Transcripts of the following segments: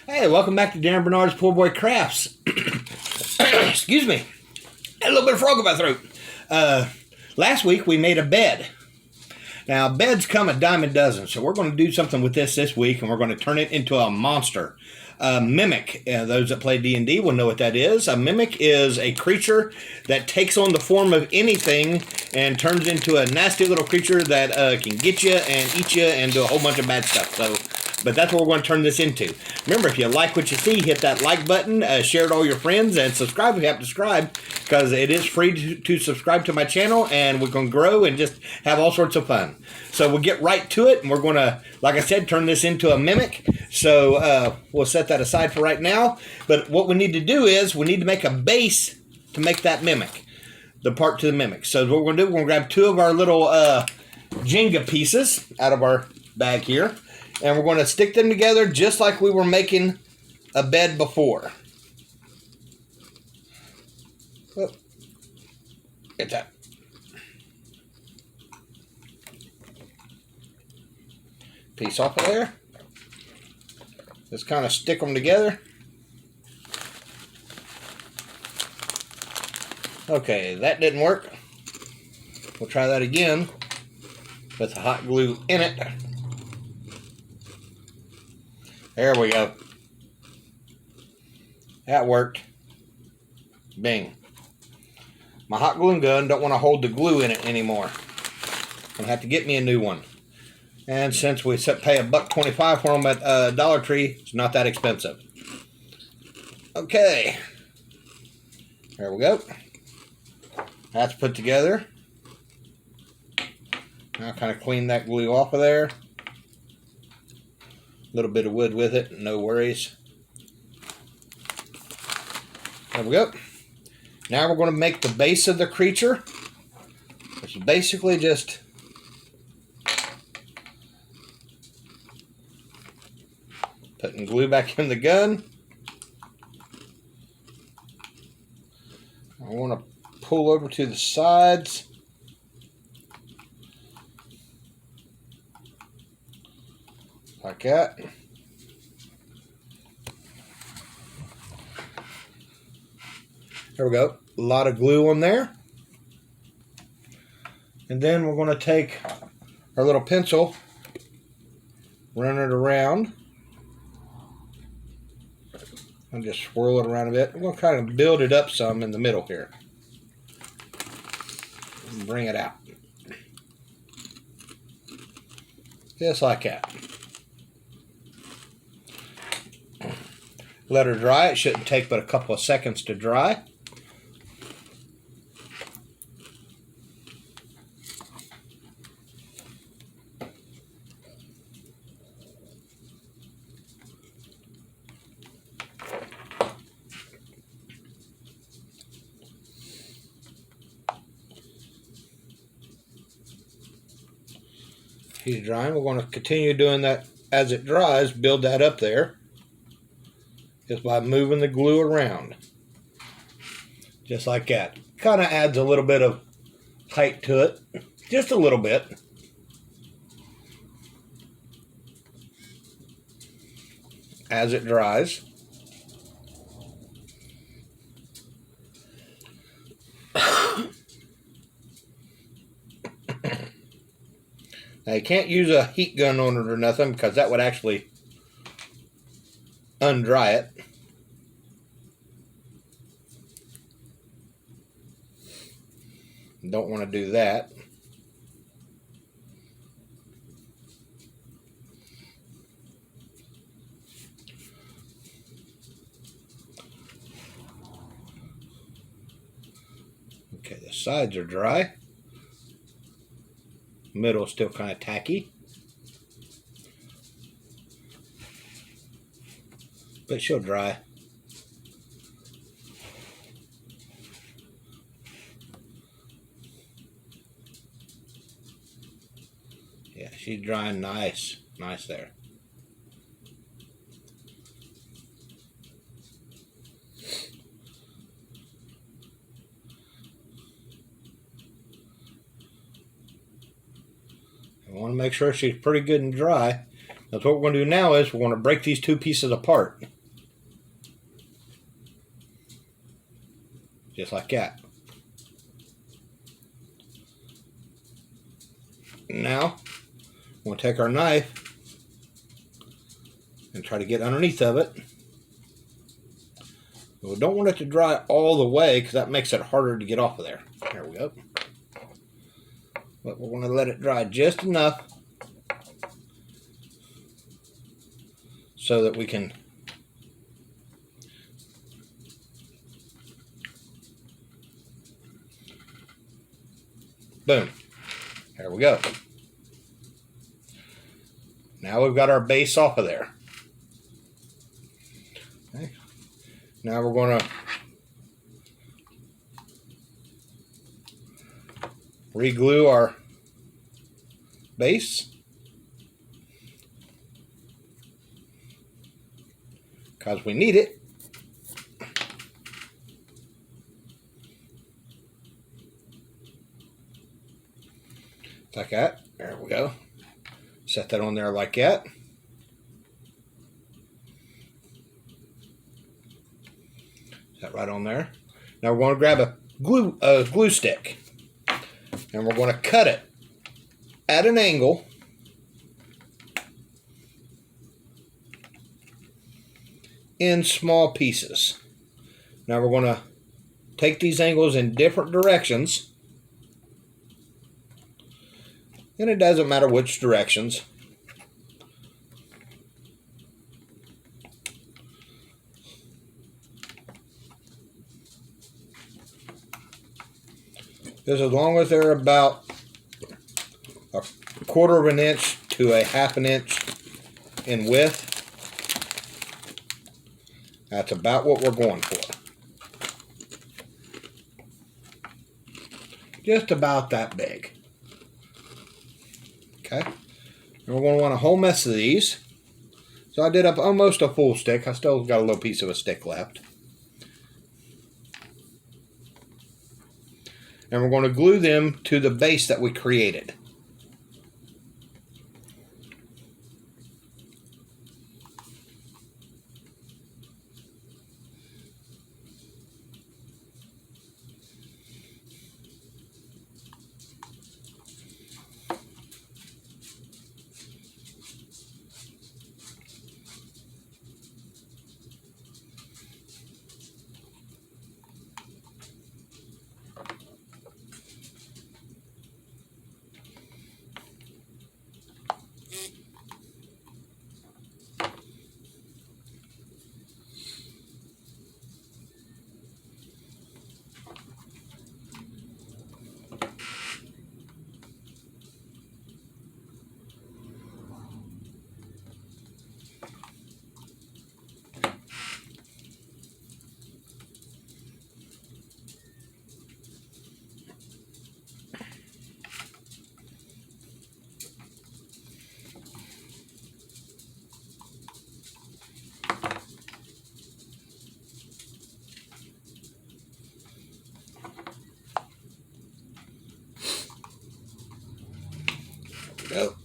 Hey, welcome back to Darren Bernard's Poor Boy Crafts. Excuse me. Had a little bit of frog in my throat. Last week we made a bed. Now, beds come a dime a dozen, so we're going to do something with this week, and we're going to turn it into a monster. A mimic. Those that play D&D will know what that is. A mimic is a creature that takes on the form of anything and turns into a nasty little creature that can get you and eat you and do a whole bunch of bad stuff. But that's what we're going to turn this into. Remember, if you like what you see, hit that like button, share it to all your friends, and subscribe if you have to subscribe, because it is free to subscribe to my channel, and we're going to grow and just have all sorts of fun. So we'll get right to it, and we're going to, like I said, turn this into a mimic. So we'll set that aside for right now. But what we need to do is we need to make a base to make that mimic, the part to the mimic. So what we're going to do, we're going to grab two of our little Jenga pieces out of our bag here, and we're going to stick them together just like we were making a bed before. Oh, get that. Piece off of there. Just kind of stick them together. Okay, that didn't work. We'll try that again with the hot glue in it. There we go. That worked. Bing. My hot glue gun don't want to hold the glue in it anymore. I'm going to have to get me a new one. And since we pay $1.25 for them at Dollar Tree, it's not that expensive. Okay. There we go. That's put together. Now kind of clean that glue off of there. A little bit of wood with it, no worries. There we go. Now we're going to make the base of the creature, which is basically just putting glue back in the gun. I want to pull over to the sides. Like that. There we go. A lot of glue on there. And then we're going to take our little pencil, run it around, and just swirl it around a bit. We're going to kind of build it up some in the middle here. And bring it out. Just like that. Let her dry. It shouldn't take but a couple of seconds to dry. She's drying. We're going to continue doing that as it dries. Build that up there. Just by moving the glue around. Just like that. Kind of adds a little bit of height to it. Just a little bit. As it dries. Now you can't use a heat gun on it or nothing, because that would actually undry it. Don't want to do that. Okay, the sides are dry. Middle still kind of tacky. But she'll dry. Yeah, she's drying nice. Nice there. I want to make sure she's pretty good and dry. That's what we're going to do now is we're going to break these two pieces apart. Just like that. Now, we'll take our knife and try to get underneath of it. We don't want it to dry all the way because that makes it harder to get off of there. There we go. But we're going to let it dry just enough so that we can boom. There we go. Now we've got our base off of there. Okay. Now we're going to re-glue our base because we need it. Like that. There we go. Set that on there like that. Set right on there. Now we're going to grab a glue stick and we're going to cut it at an angle in small pieces. Now we're going to take these angles in different directions. And it doesn't matter which directions. Just as long as they're about a 1/4 of an inch to a 1/2 an inch in width, that's about what we're going for. Just about that big. Okay, and we're going to want a whole mess of these. So I did up almost a full stick. I still got a little piece of a stick left. And we're going to glue them to the base that we created. Go.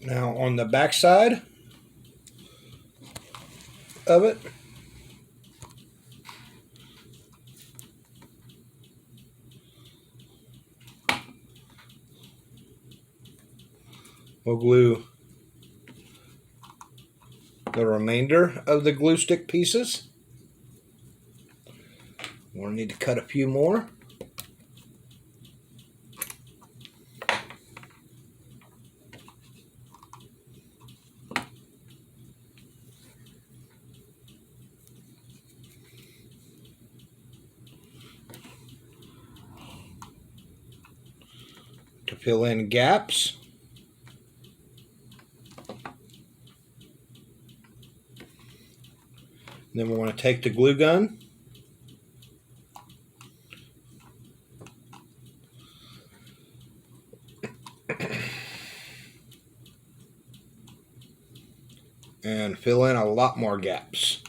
Now on the back side of it, we'll glue the remainder of the glue stick pieces. We'll need to cut a few more. To fill in gaps. then we're going to take the glue gun. And fill in a lot more gaps.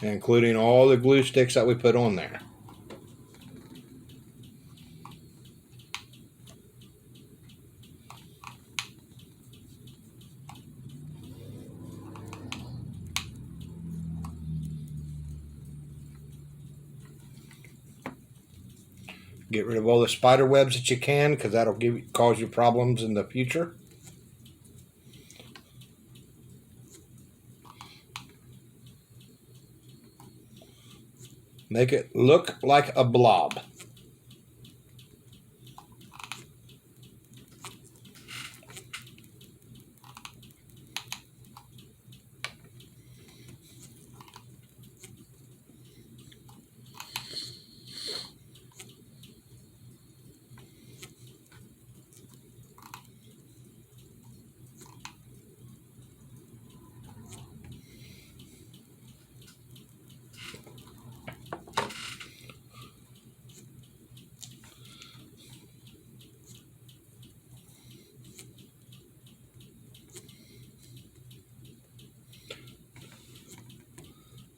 Including all the glue sticks that we put on there. Get rid of all the spider webs that you can, because that'll cause you problems in the future. Make it look like a blob.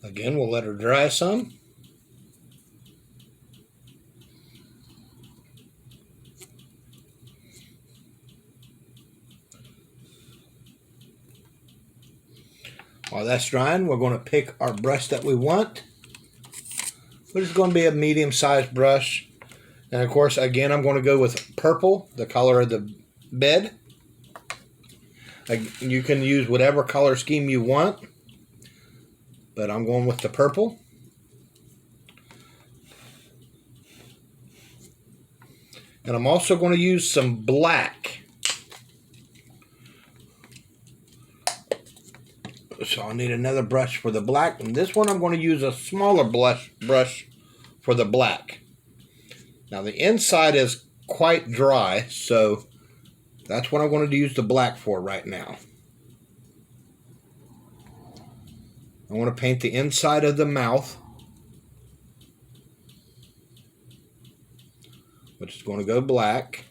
Again, we'll let her dry some. While that's drying, we're going to pick our brush that we want. Which is going to be a medium-sized brush. And of course, again, I'm going to go with purple, the color of the bed. You can use whatever color scheme you want, but I'm going with the purple. And I'm also going to use some black. So I'll need another brush for the black. And this one I'm going to use a smaller brush for the black. Now the inside is quite dry, so that's what I'm going to use the black for right now. I want to paint the inside of the mouth, which is going to go black.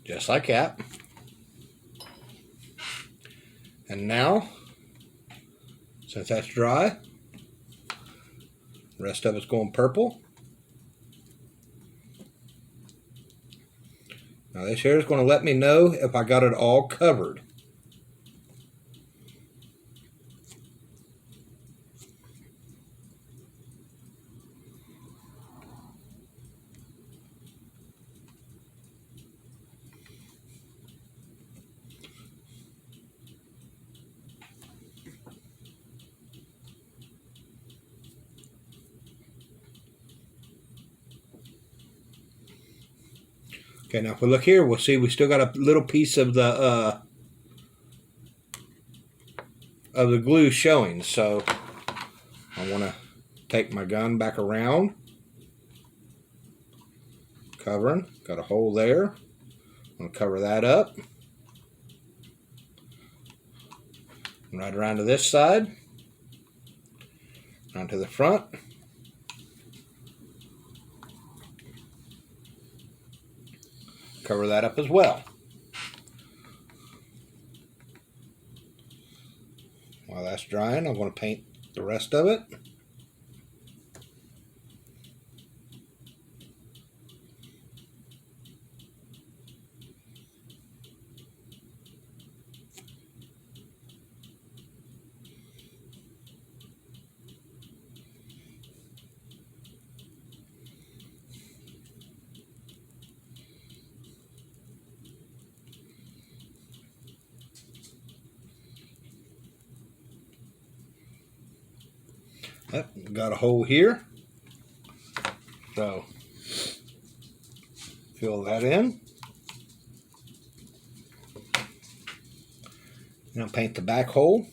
Just like that. And now, since that's dry, the rest of it's going purple. Now this here is going to let me know if I got it all covered. Okay, now if we look here, we'll see we still got a little piece of the glue showing. So I want to take my gun back around, covering. Got a hole there. I'm going to cover that up. Right around to this side, around to the front. Cover that up as well. While that's drying, I'm going to paint the rest of it. Yep, got a hole here. So fill that in. And I'll paint the back hole.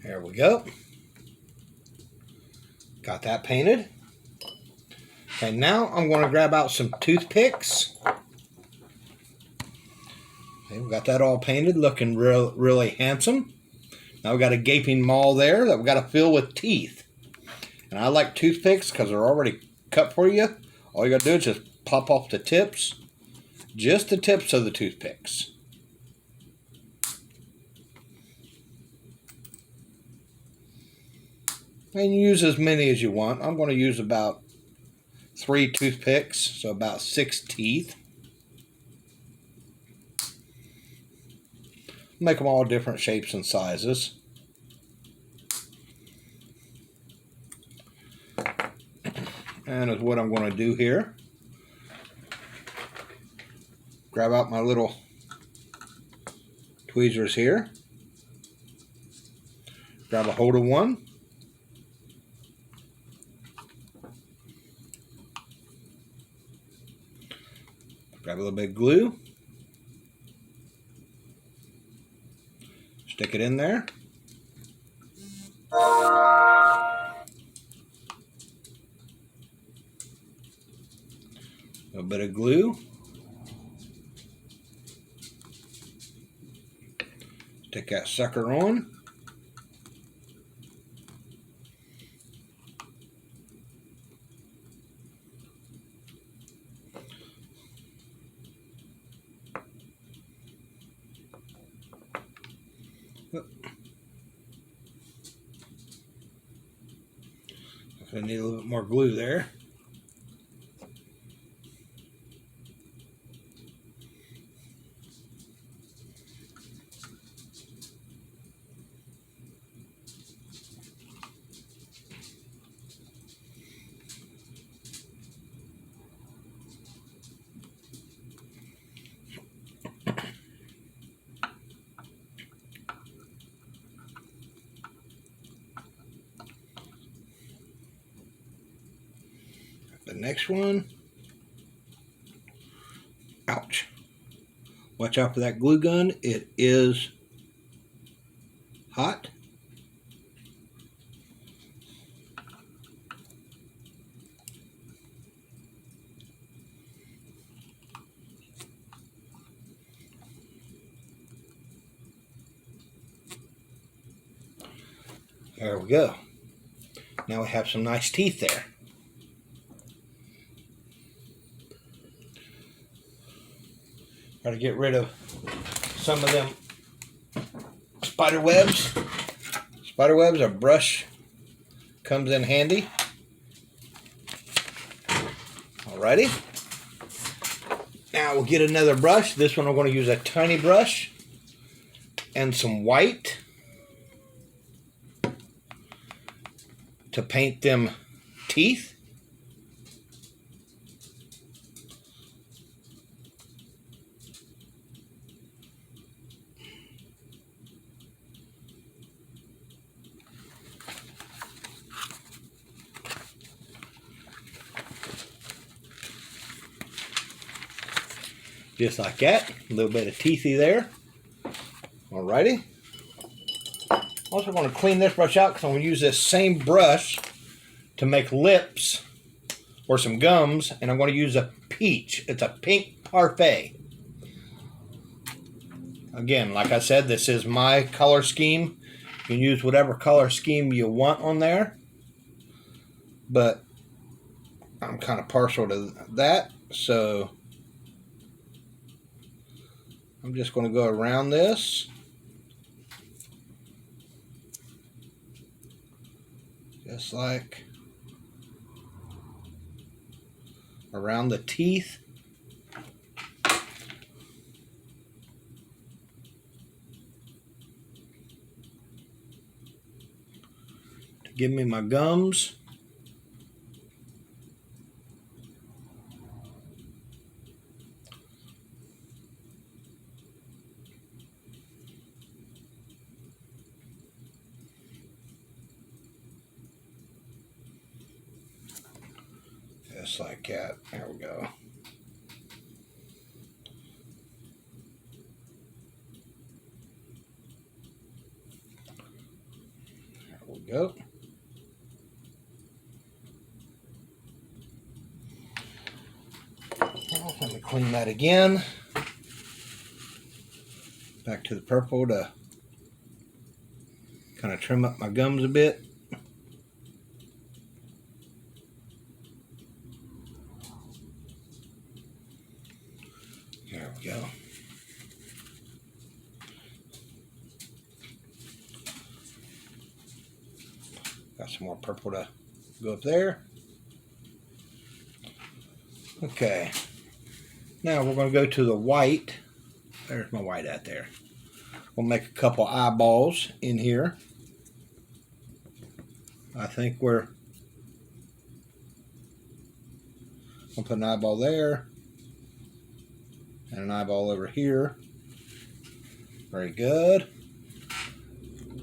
There we go. Got that painted. And now I'm going to grab out some toothpicks. Okay, we got that all painted, looking really handsome. Now we've got a gaping maw there that we've got to fill with teeth. And I like toothpicks because they're already cut for you. All you got to do is just pop off the tips. Just the tips of the toothpicks. And use as many as you want. I'm going to use about 3 toothpicks, so about 6 teeth. Make them all different shapes and sizes. And is what I'm going to do here. Grab out my little tweezers here. Grab a hold of one. Grab a little bit of glue. Stick it in there. A little bit of glue. Stick that sucker on. I need a little bit more glue there. The next one. Ouch. Watch out for that glue gun. It is hot. There we go. Now we have some nice teeth there. Got to get rid of some of them spider webs. Spider webs, a brush comes in handy. Alrighty. Now we'll get another brush. This one I'm going to use a tiny brush and some white to paint them teeth. Just like that. A little bit of teethy there. Alrighty. Also going to clean this brush out because I'm going to use this same brush to make lips or some gums, and I'm going to use a peach. It's a pink parfait. Again, like I said, this is my color scheme. You can use whatever color scheme you want on there, but I'm kind of partial to that, so I'm just going to go around this. Just like around the teeth. To give me my gums. Just like that. There we go. There we go. Well, let me clean that again. Back to the purple to kind of trim up my gums a bit. There we go. Got some more purple to go up there. Okay. Now we're going to go to the white. There's my white at there. We'll make a couple eyeballs in here. I think we're going to put an eyeball there and an eyeball over here. Very good.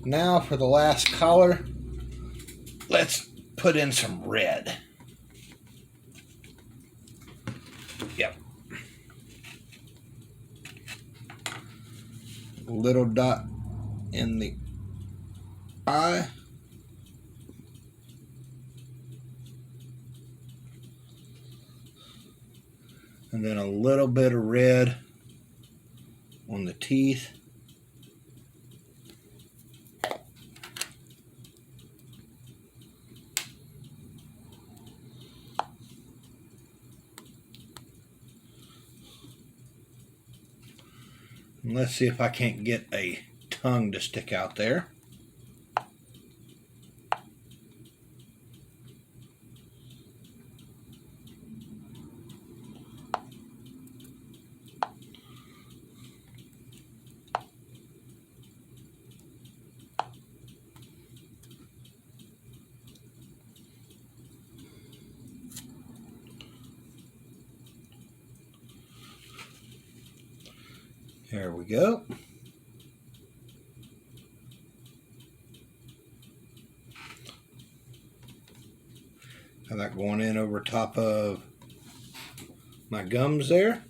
Now for the last color, let's put in some red. Yep. A little dot in the eye. And then a little bit of red on the teeth. And let's see if I can't get a tongue to stick out there. There we go. Have that going in over top of my gums there.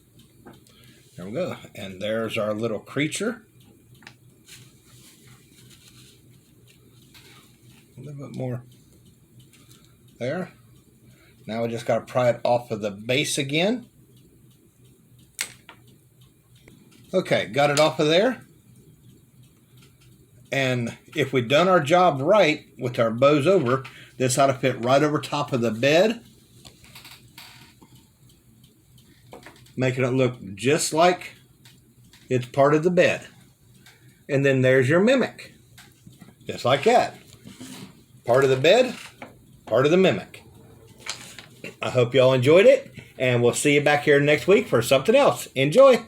There we go. And there's our little creature. A little bit more there. Now we just got to pry it off of the base again. Okay, got it off of there. And if we'd done our job right with our bows over, this ought to fit right over top of the bed, making it look just like it's part of the bed. And then there's your mimic. Just like that. Part of the bed, part of the mimic. I hope y'all enjoyed it, and we'll see you back here next week for something else. Enjoy!